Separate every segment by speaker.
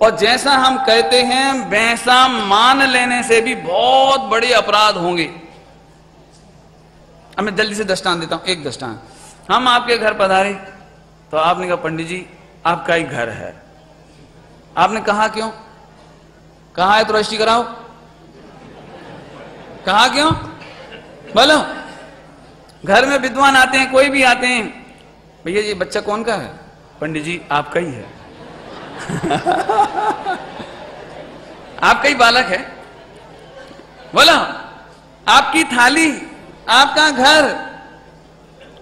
Speaker 1: और जैसा हम कहते हैं वैसा मान लेने से भी बहुत बड़े अपराध होंगे। अब मैं जल्दी से दृष्टांत देता हूं, एक दृष्टांत। हम आपके घर पधारे तो आपने कहा पंडित जी आपका ही घर है। आपने कहा क्यों? कहा है तो रजिस्ट्री कराओ। कहा क्यों? बोलो। घर में विद्वान आते हैं, कोई भी आते हैं, भैया ये बच्चा कौन का है? पंडित जी आपका ही है। आपका ही बालक है। बोलो। आपकी थाली, आपका घर।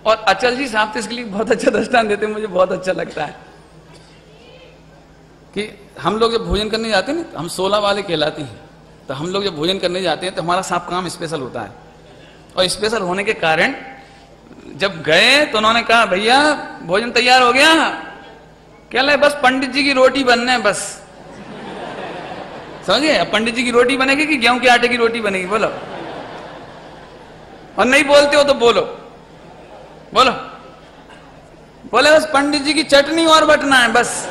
Speaker 1: और अचल जी साहब तो इसके लिए बहुत अच्छा दृष्टांत देते हैं, मुझे बहुत अच्छा लगता है कि हम लोग जब भोजन करने जाते हैं ना, हम 16 वाले कहलाते हैं, तो हम लोग जब भोजन करने जाते हैं तो हमारा साफ काम स्पेशल होता है। और स्पेशल होने के कारण जब गए तो उन्होंने कहा भैया भोजन तैयार हो गया? क्या ले बस पंडित जी की रोटी बनने है बस। समझे? पंडित जी की रोटी बनेगी कि गेहूं के आटे की रोटी बनेगी? बोलो। और नहीं बोलते हो तो बोलो। बोलो। बोले बस पंडित जी की चटनी और बटना है बस।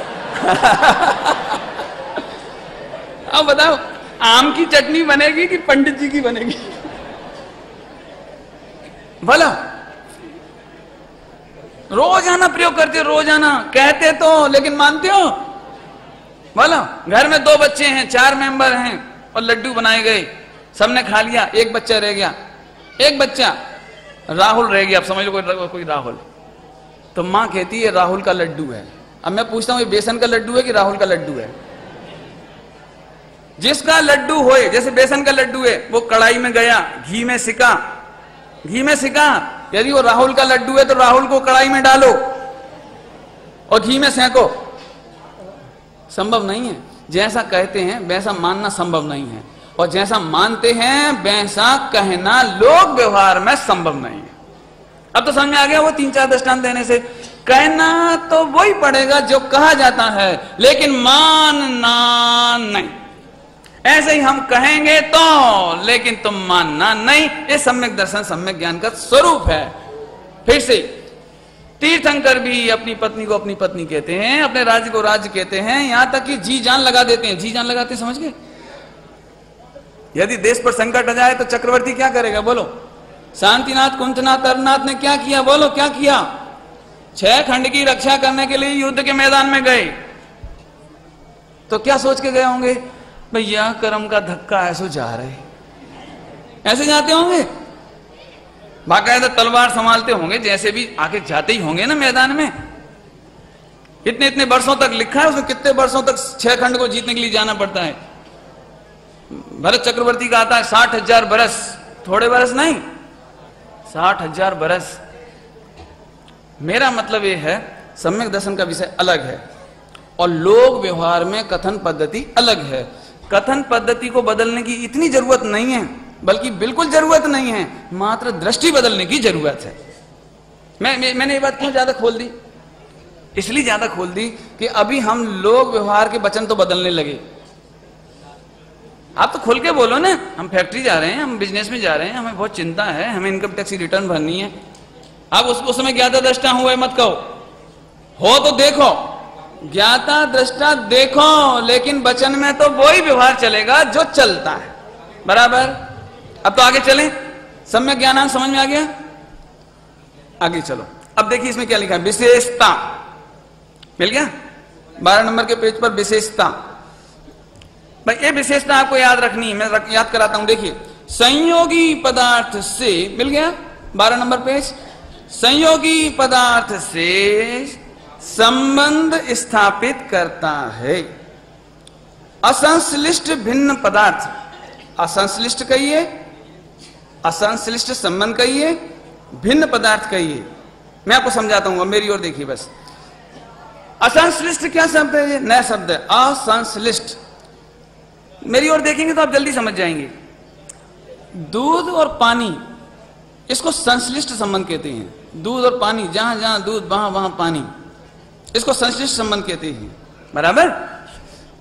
Speaker 1: अब बताओ आम की चटनी बनेगी कि पंडित जी की बनेगी? बोलो। रोजाना प्रयोग करते हो, रोजाना कहते तो, लेकिन मानते हो? बोलो। घर में 2 बच्चे हैं, 4 मेंबर हैं और लड्डू बनाए गए, सबने खा लिया, एक बच्चा रह गया। एक बच्चा राहुल रह गया, अब समझ लो कोई राहुल। तो मां कहती है राहुल का लड्डू है। अब मैं पूछता हूं ये बेसन का लड्डू है कि राहुल का लड्डू है? जिसका लड्डू होए, जैसे बेसन का लड्डू है, वो कढ़ाई में गया, घी में सिका, घी में सिका। यदि वो राहुल का लड्डू है तो राहुल को कढ़ाई में डालो और घी में सेंको। संभव नहीं है। जैसा कहते हैं वैसा मानना संभव नहीं है, और जैसा मानते हैं वैसा कहना लोक व्यवहार में संभव नहीं है। अब तो समझ में आ गया वो 3-4 दृष्टांत देने से। कहना तो वही पड़ेगा जो कहा जाता है, लेकिन मानना नहीं। ऐसे ही हम कहेंगे तो, लेकिन तुम मानना नहीं। ये सम्यक दर्शन, सम्यक ज्ञान का स्वरूप है। फिर से तीर्थंकर भी अपनी पत्नी को अपनी पत्नी कहते हैं, अपने राज्य को राज्य कहते हैं, यहां तक कि जी जान लगा देते हैं। जी जान लगाते हैं, समझ गए? यदि देश पर संकट आ जाए तो चक्रवर्ती क्या करेगा? बोलो। शांतिनाथ, कुंतनाथ, तरनाथ ने क्या किया? बोलो क्या किया? 6 खंड की रक्षा करने के लिए युद्ध के मैदान में गए। तो क्या सोच के गए होंगे? भैया कर्म का धक्का ऐसे जा रहे, ऐसे जाते होंगे, बाकायदा तलवार संभालते होंगे, जैसे भी आके जाते ही होंगे ना मैदान में। इतने इतने वर्षों तक लिखा है उसमें, कितने वर्षों तक 6 खंड को जीतने के लिए जाना पड़ता है। भरत चक्रवर्ती का आता है 60,000 बरस, थोड़े बरस नहीं, 60,000 बरस। मेरा मतलब यह है सम्यक दर्शन का विषय अलग है और लोक व्यवहार में कथन पद्धति अलग है। कथन पद्धति को बदलने की इतनी जरूरत नहीं है, बल्कि बिल्कुल जरूरत नहीं है, मात्र दृष्टि बदलने की जरूरत है। मैंने ये बात क्यों ज्यादा खोल दी? इसलिए ज्यादा खोल दी कि अभी हम लोक व्यवहार के वचन तो बदलने लगे। आप तो खुल के बोलो ना, हम फैक्ट्री जा रहे हैं, हम बिजनेस में जा रहे हैं, हमें बहुत चिंता है, हमें इनकम टैक्स की रिटर्न भरनी है। आप उस समय ज्ञाता दृष्टा हुए मत कहो, हो तो देखो, ज्ञाता दृष्टा देखो, लेकिन वचन में तो वही व्यवहार चलेगा जो चलता है। बराबर? अब तो आगे चलें। सम्यक ज्ञानांश समझ में आ गया? आगे चलो। अब देखिए इसमें क्या लिखा है, विशेषता। मिल गया? 12 नंबर के पेज पर विशेषता। भाई ये विशेषता आपको याद रखनी है, मैं याद कराता हूं। देखिए, संयोगी पदार्थ से, मिल गया 12 नंबर पेज, संयोगी पदार्थ से संबंध स्थापित करता है। असंश्लिष्ट भिन्न पदार्थ, असंश्लिष्ट कहिए, असंश्लिष्ट संबंध कहिए, भिन्न पदार्थ कहिए। मैं आपको समझाता हूं, मेरी ओर देखिए बस। असंश्लिष्ट क्या शब्द है? ये नया शब्द है, असंश्लिष्ट। मेरी ओर देखेंगे तो आप जल्दी समझ जाएंगे। दूध और पानी, इसको संश्लिष्ट संबंध कहते हैं। दूध और पानी, जहां जहां दूध वहां वहां पानी, इसको संश्लिष्ट संबंध कहते हैं। बराबर?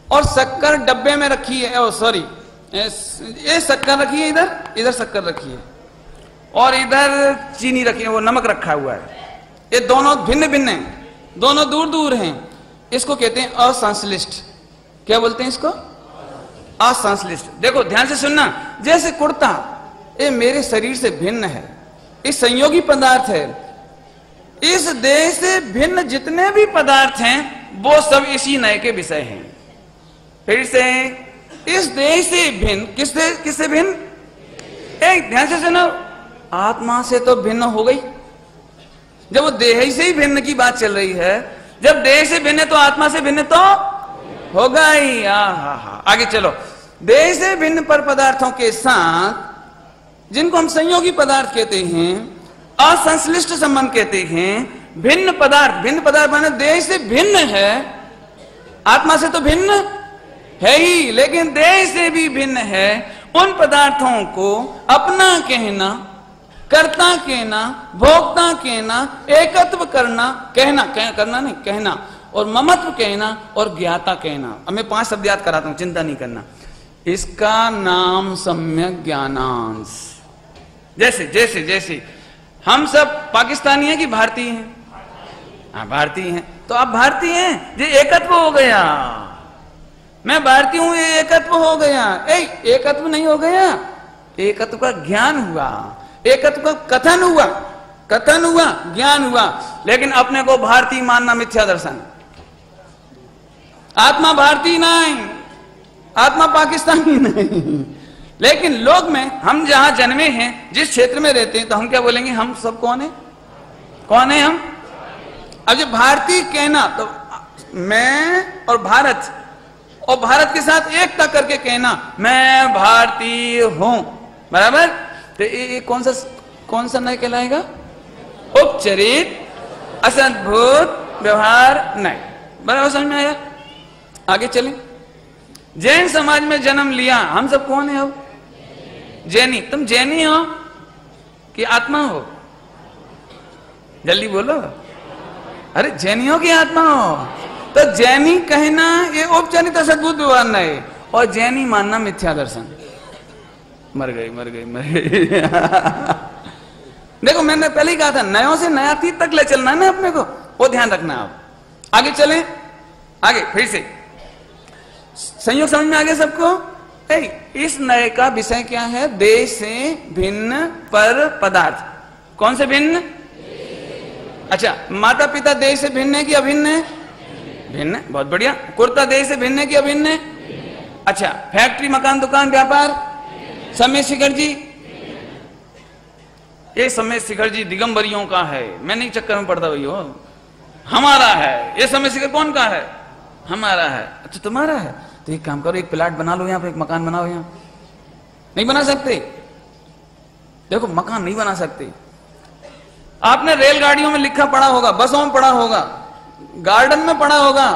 Speaker 1: और शक्कर डब्बे में रखी है, सॉरी, ये शक्कर रखी है, इधर शक्कर रखी है, और इधर चीनी रखी है, वो नमक रखा हुआ है। ये दोनों भिन्न भिन्न हैं, दोनों दूर दूर हैं, इसको कहते हैं असंश्लिष्ट। क्या बोलते हैं इसको? असंश्लिष्ट। देखो ध्यान से सुनना, जैसे कुर्ता ये मेरे शरीर से भिन्न है, इस संयोगी पदार्थ है। इस देह से भिन्न जितने भी पदार्थ हैं वो सब इसी नए के विषय हैं। फिर से, इस देह से भिन्न, किससे भिन्न? एक ध्यान से सुनो, आत्मा से तो भिन्न हो गई। जब वो देह से ही भिन्न की बात चल रही है, जब देह से भिन्न है तो आत्मा से भिन्न तो होगा ही। आगे चलो, देह से भिन्न पर पदार्थों के साथ, जिनको हम संयोगी पदार्थ कहते हैं, असंश्लिष्ट संबंध कहते हैं, भिन्न पदार्थ माने देह से भिन्न है, आत्मा से तो भिन्न है ही, लेकिन देह से भी भिन्न है। उन पदार्थों को अपना कहना, कर्ता कहना, भोक्ता कहना, एकत्व करना, करना नहीं, कहना, और ममत्व कहना और ज्ञाता कहना। अब मैं 5 शब्द याद कराता हूं, चिंता नहीं करना। इसका नाम सम्यक ज्ञानांश। जैसे हम सब पाकिस्तानी हैं कि भारतीय हैं? हाँ, भारतीय हैं। तो आप भारतीय हैं, ये एकत्व हो गया। मैं भारतीय हूं, ये एकत्व हो गया। एकत्व नहीं हो गया, एकत्व का ज्ञान हुआ, एकत्व का कथन हुआ, ज्ञान हुआ। लेकिन अपने को भारतीय मानना मिथ्या दर्शन। आत्मा भारतीय नहीं, आत्मा पाकिस्तानी नहीं। लेकिन लोग में हम जहां जन्मे हैं, जिस क्षेत्र में रहते हैं, तो हम क्या बोलेंगे? हम सब कौन है हम? अब जब भारतीय कहना, तो मैं और भारत के साथ एकता करके कहना, मैं भारतीय हूं, बराबर? तो ये कौन सा नय कहलाएगा? उपचरित, असद्भुत व्यवहार नय। बराबर समझ में आया? आगे चलें। जैन समाज में जन्म लिया, हम सब कौन है अब? जैनी। तुम जैनी हो कि आत्मा हो? जल्दी बोलो। अरे जैनी हो कि आत्मा हो? तो जैनी कहना ये औपचारिक सद्भुत व्यवहार नहीं, और जैनी मानना मिथ्या दर्शन। मर गई। देखो मैंने पहले ही कहा था, नयों से नयातीत तक ले चलना है ना अपने को, वो ध्यान रखना। आप आगे चलें, आगे फिर से संयोग समझ में आ गया सबको? इस नए का विषय क्या है? देह से भिन्न पर पदार्थ। कौन से भिन्न? अच्छा, माता पिता देह से भिन्न है कि अभिन्न है? भिन्न है, बहुत बढ़िया। कुर्ता देह से भिन्न है कि अभिन्न है? अच्छा, फैक्ट्री, मकान, दुकान, व्यापार, समय शिखर जी, ये समय शिखर जी दिगंबरियों का है, मैं नहीं चक्कर में पड़ता भैया, हमारा है। ये समय शिखर कौन का है? हमारा है। अच्छा तुम्हारा है, तो एक काम करो, एक प्लाट बना लो, यहाँ पे एक मकान बनाओ। यहाँ नहीं बना सकते? देखो मकान नहीं बना सकते। आपने रेलगाड़ियों में लिखा पढ़ा होगा, बसों में पढ़ा होगा, गार्डन में पढ़ा होगा,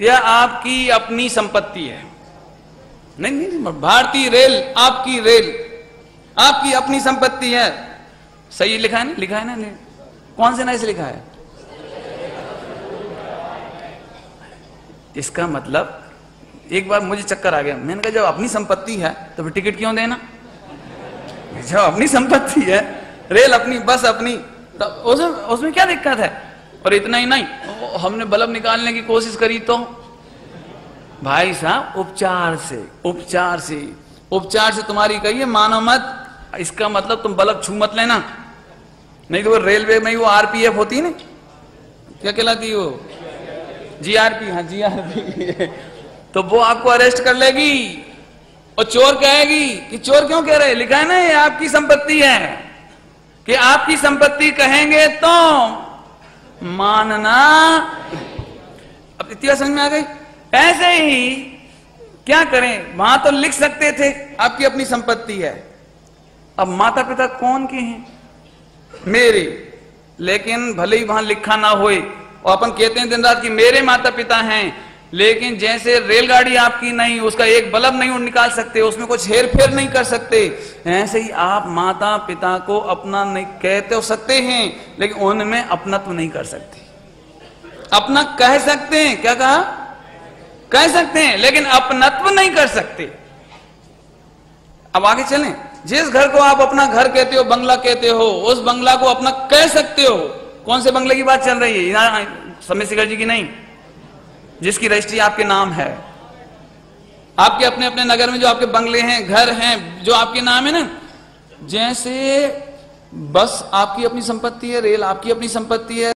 Speaker 1: यह आपकी अपनी संपत्ति है। नहीं, भारतीय रेल आपकी अपनी संपत्ति है। सही लिखा है ना? लिखा है ना? कौन से नए से लिखा है? इसका मतलब एक बार मुझे चक्कर आ गया, मैंने कहा जब अपनी संपत्ति है तो फिर टिकट क्यों देना? जब अपनी संपत्ति है, रेल अपनी, बस अपनी, तो उसमें क्या दिक्कत है? और इतना ही नहीं, हमने बल्ब निकालने की कोशिश करी तो भाई साहब उपचार से तुम्हारी कही है, मानो मत। इसका मतलब तुम बल्ब छू मत लेना, नहीं तो वो रेलवे में वो आरपीएफ होती है ना, क्या कहलाती है वो? जीआरपी। हाँ जीआरपी। तो वो आपको अरेस्ट कर लेगी और चोर कहेगी कि चोर क्यों कह रहे? लिखा है ना ये आपकी संपत्ति है, कि आपकी संपत्ति कहेंगे तो मानना। अब इतना समझ में आ गई? ऐसे ही क्या करें, वहां तो लिख सकते थे आपकी अपनी संपत्ति है। अब माता पिता कौन के हैं? मेरे। लेकिन भले ही वहां लिखा ना होए, और अपन कहते हैं दिन रात कि मेरे माता पिता हैं, लेकिन जैसे रेलगाड़ी आपकी नहीं, उसका एक बल्ब नहीं निकाल सकते, उसमें कुछ हेर फेर नहीं कर सकते, ऐसे ही आप माता पिता को अपना नहीं कहते हो सकते हैं, लेकिन उनमें अपनत्व नहीं कर सकते। अपना कह सकते हैं, क्या कहा? कह सकते हैं, लेकिन अपनत्व नहीं कर सकते। अब आगे चलें। जिस घर को आप अपना घर कहते हो, बंगला कहते हो, उस बंगला को अपना कह सकते हो। कौन से बंगले की बात चल रही है? समय शिखर जी की नहीं, जिसकी रजिस्ट्री आपके नाम है। आपके अपने अपने नगर में जो आपके बंगले हैं, घर हैं, जो आपके नाम है ना, जैसे बस आपकी अपनी संपत्ति है, रेल आपकी अपनी संपत्ति है,